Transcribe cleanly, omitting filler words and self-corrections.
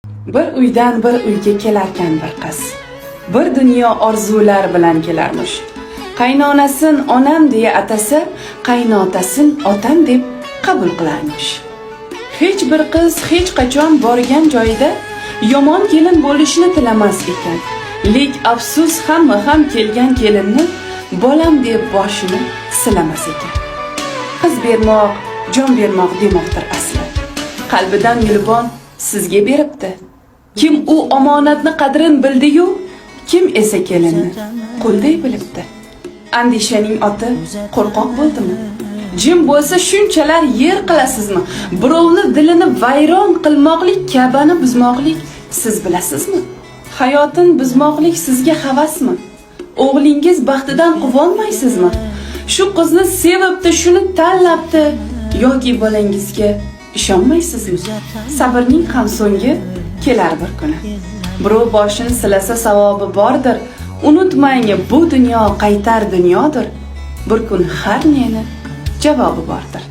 Bir uydan bir uyga kelarkan bir qiz. Bir dunyo orzular bilan kelarmish. Qaynonasin onam deya atasa, qaynotasin otam deb qabul qilarmish. Hech bir qiz hech qachon borgan joyida yomon kelin bo'lishni tilamas ekan. Lek afsus hamma ham kelgan kelinni bolam deb boshini silamas ekan. Qiz bermoq, jon bermoq demoqdir asli. Qalbidan yulbon sizga beribdi. Kim u omonatni qadrin bildi-yu, kim esa kelinni qo'lday bilibdi. Andishaning oti qo'rqoq bo'ldimi? Jim bo'lsa shunchalar yer qilasizmi? Birovni dilini vayron qilmoqlik, Ka'bani buzmoqlik siz bilasizmi? Hayotin buzmoqlik sizga havasmi? O'g'lingiz baxtidan quvonmaysizmi? Shu qizni sevibdi, shuni tanlabdi yoki bolangizga ishonmaysizmi? Sabrning ham so'ngi kelar bir kuni. Birov boshini silasa savobi bordir. Unutmang, bu dunyo qaytar dunyodir. Bir kun har neni javobi bordir.